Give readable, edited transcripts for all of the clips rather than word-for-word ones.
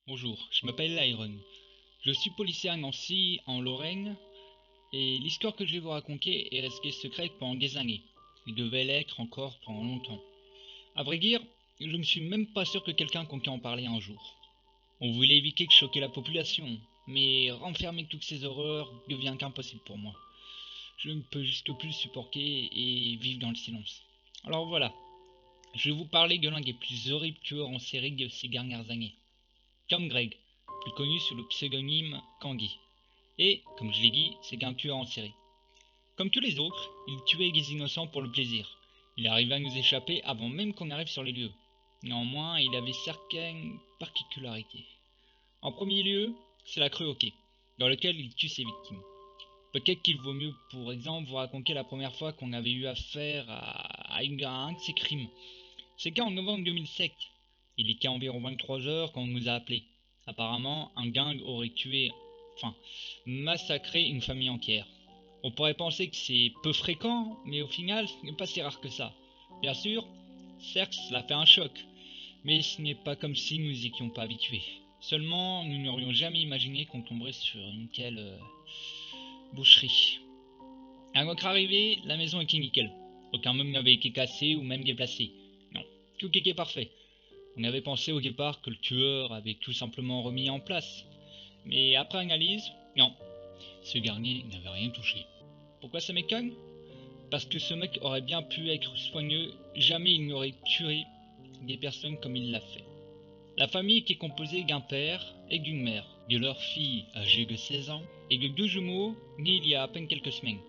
Bonjour, je m'appelle Iron. Je suis policier à Nancy, en Lorraine, et l'histoire que je vais vous raconter est restée secrète pendant des années. Il devait l'être encore pendant longtemps. À vrai dire, je ne suis même pas sûr que quelqu'un compte en parler un jour. On voulait éviter de choquer la population, mais renfermer toutes ces horreurs devient qu'impossible pour moi. Je ne peux juste plus supporter et vivre dans le silence. Alors voilà, je vais vous parler de l'un des plus horribles tueurs en série de ces dernières années. Tom Gregg, plus connu sous le pseudonyme Kangi. Et, comme je l'ai dit, c'est qu'un tueur en série. Comme tous les autres, il tuait des innocents pour le plaisir. Il arrivait à nous échapper avant même qu'on arrive sur les lieux. Néanmoins, il avait certaines particularités. En premier lieu, c'est la cruauté, dans laquelle il tue ses victimes. Peut-être qu'il vaut mieux, pour exemple, vous raconter la première fois qu'on avait eu affaire à un de ces crimes. C'était en novembre 2007. Il était environ 23 heures quand on nous a appelés. Apparemment, un gang aurait massacré une famille entière. On pourrait penser que c'est peu fréquent, mais au final, ce n'est pas si rare que ça. Bien sûr, certes, cela fait un choc, mais ce n'est pas comme si nous n'y étions pas habitués. Seulement, nous n'aurions jamais imaginé qu'on tomberait sur une telle boucherie. À notre arrivée, la maison était nickel. Aucun meuble n'avait été cassé ou même déplacé. Non, tout était parfait. On avait pensé au départ que le tueur avait tout simplement remis en place. Mais après analyse, non, ce dernier n'avait rien touché. Pourquoi ça m'étonne? Parce que ce mec aurait bien pu être soigneux, jamais il n'aurait tué des personnes comme il l'a fait. La famille était composée d'un père et d'une mère, de leur fille âgée de 16 ans et de deux jumeaux nés il y a à peine quelques semaines.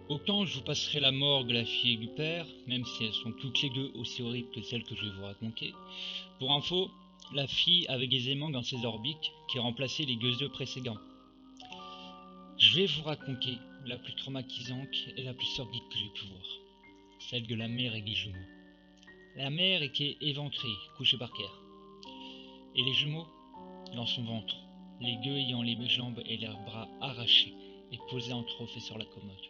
Autant je vous passerai la mort de la fille et du père, même si elles sont toutes les deux aussi horribles que celles que je vais vous raconter. Pour info, la fille avait des aimants dans ses orbites qui remplaçaient les deux œufs précédents. Je vais vous raconter la plus traumatisante et la plus sordide que j'ai pu voir. Celle de la mère et des jumeaux. La mère était éventrée, couchée par terre. Et les jumeaux, dans son ventre, les deux ayant les jambes et leurs bras arrachés et posés en trophée sur la commode.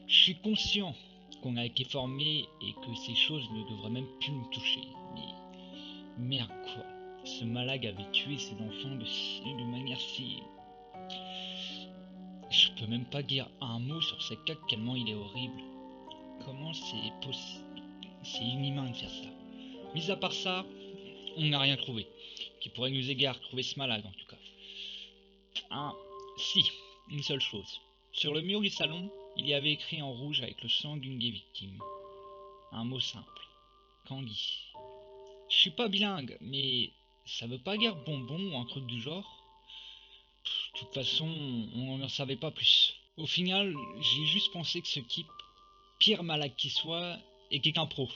Je suis conscient qu'on a été formé et que ces choses ne devraient même plus me toucher. Mais merde quoi, ce malade avait tué ses enfants de manière si... Je peux même pas dire un mot sur cet acte tellement il est horrible. Comment c'est possible? C'est inhumain de faire ça. Mis à part ça, on n'a rien trouvé qui pourrait nous aider à retrouver ce malade en tout cas. Si, une seule chose. Sur le mur du salon, il y avait écrit en rouge avec le sang d'une des victimes. Un mot simple. Candy. Je suis pas bilingue, mais ça veut pas dire bonbon ou un truc du genre? De toute façon, on n'en savait pas plus. Au final, j'ai juste pensé que ce type, pire malade qu'il soit, était qu'un pro.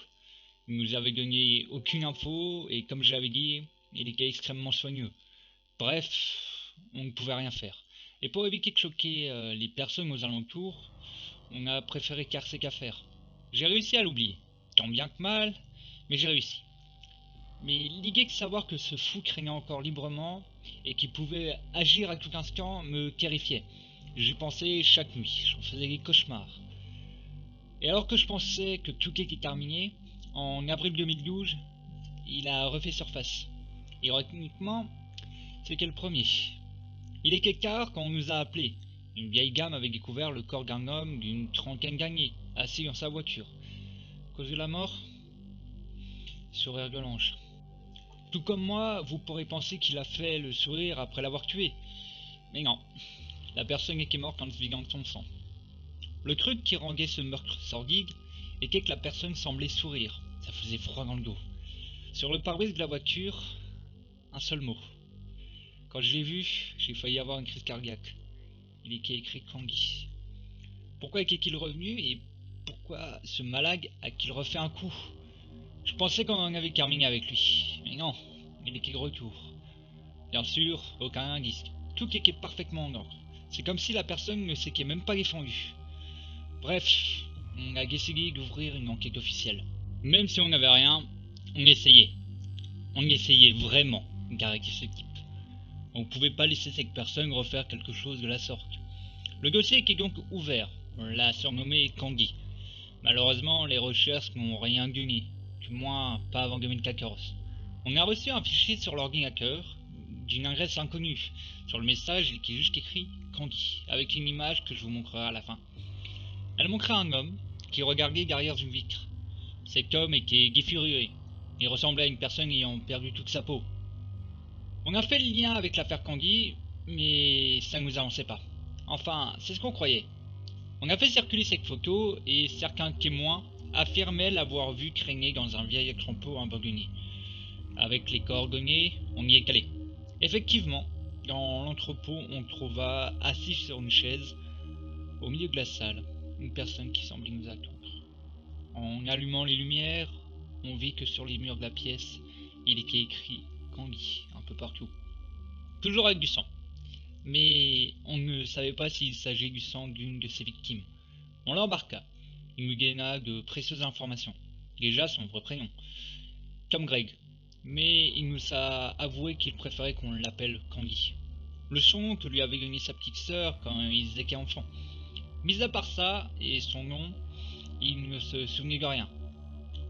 Il nous avait donné aucune info et comme j'avais dit, il était extrêmement soigneux. Bref, on ne pouvait rien faire. Et pour éviter de choquer les personnes aux alentours, on a préféré casser qu'à faire. J'ai réussi à l'oublier, tant bien que mal, mais j'ai réussi. Mais l'idée de savoir que ce fou craignait encore librement et qu'il pouvait agir à tout instant me terrifiait. J'y pensais chaque nuit, j'en faisais des cauchemars. Et alors que je pensais que tout était terminé, en avril 2012, il a refait surface. Ironiquement, c'était le premier. Il était tard quand on nous a appelés. Une vieille dame avait découvert le corps d'un homme d'une trentaine d'années, assis dans sa voiture. Cause de la mort? Sourire de l'ange. Tout comme moi, vous pourrez penser qu'il a fait le sourire après l'avoir tué. Mais non, la personne était morte en se vidant de son sang. Le truc qui rendait ce meurtre sordide était que la personne semblait sourire. Ça faisait froid dans le dos. Sur le pare-brise de la voiture, un seul mot. Quand je l'ai vu, j'ai failli avoir une crise cardiaque. Il était écrit Kangi. Pourquoi était-il revenu et pourquoi ce malade a-t-il refait un coup? Je pensais qu'on en avait terminé avec lui, mais non, il était de retour. Bien sûr, aucun indice. Tout était parfaitement en ordre. C'est comme si la personne ne s'était même pas défendue. Bref, on a décidé d'ouvrir une enquête officielle. Même si on n'avait rien, on essayait. On essayait vraiment d'arrêter ce type. On ne pouvait pas laisser cette personne refaire quelque chose de la sorte. Le dossier était donc ouvert. On l'a surnommé Kangi. Malheureusement, les recherches n'ont rien donné. Du moins, pas avant 2014. On a reçu un fichier sur l'ordinateur d'une adresse inconnue. Sur le message, il est juste écrit Candy, avec une image que je vous montrerai à la fin. Elle montrait un homme qui regardait derrière une vitre. Cet homme était Guy Furieux. Il ressemblait à une personne ayant perdu toute sa peau. On a fait le lien avec l'affaire Candy, mais ça ne nous avançait pas. Enfin, c'est ce qu'on croyait. On a fait circuler cette photo et certains témoins affirmaient l'avoir vue traîner dans un vieil entrepôt abandonné. Avec les coordonnées, on y est calé. Effectivement, dans l'entrepôt, on trouva assis sur une chaise, au milieu de la salle, une personne qui semblait nous attendre. En allumant les lumières, on vit que sur les murs de la pièce, il était écrit Candy un peu partout. Toujours avec du sang. Mais on ne savait pas s'il s'agit du sang d'une de ses victimes. On l'embarqua. Il nous donna de précieuses informations. Déjà son vrai prénom, Tom Gregg. Mais il nous a avoué qu'il préférait qu'on l'appelle Candy. Le surnom que lui avait donné sa petite sœur quand ils étaient enfants. Mis à part ça et son nom, il ne se souvenait de rien.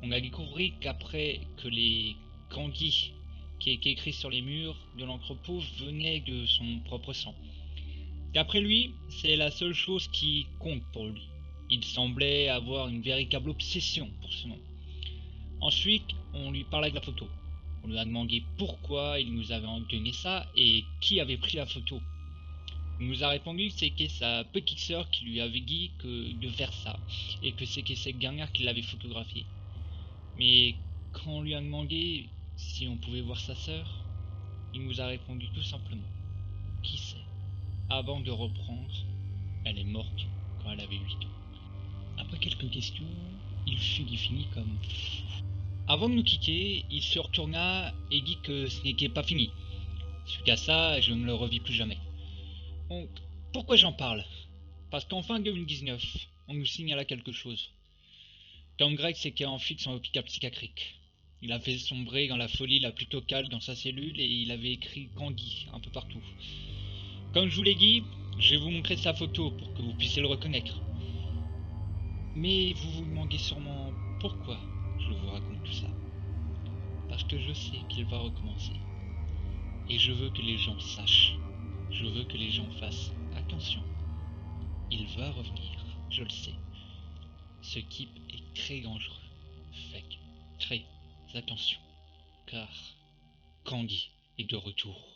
On a découvert qu'après que les Candy qui étaient écrits sur les murs de l'entrepôt venaient de son propre sang. D'après lui, c'est la seule chose qui compte pour lui. Il semblait avoir une véritable obsession pour ce nom. Ensuite, on lui parlait de la photo. On lui a demandé pourquoi il nous avait donné ça et qui avait pris la photo. Il nous a répondu que c'était sa petite sœur qui lui avait dit de faire ça et que c'était cette dernière qui l'avait photographié. Mais quand on lui a demandé si on pouvait voir sa sœur, il nous a répondu tout simplement « Qui sait ?» Avant de reprendre, elle est morte quand elle avait 8 ans. Après quelques questions, il fut défini comme fou. Avant de nous quitter, il se retourna et dit que ce n'était pas fini. Suite à ça, je ne le revis plus jamais. Donc, pourquoi j'en parle? Parce qu'en fin 2019, on nous signala quelque chose. Tom Gregg s'était enfui de son hôpital psychiatrique. Il avait sombré dans la folie la plus totale dans sa cellule et il avait écrit Candy un peu partout. Comme je vous l'ai dit, je vais vous montrer sa photo pour que vous puissiez le reconnaître. Mais vous vous demandez sûrement pourquoi je vous raconte tout ça. Parce que je sais qu'il va recommencer. Et je veux que les gens sachent. Je veux que les gens fassent attention. Il va revenir, je le sais. Ce type est très dangereux. Faites très attention. Car Candy est de retour.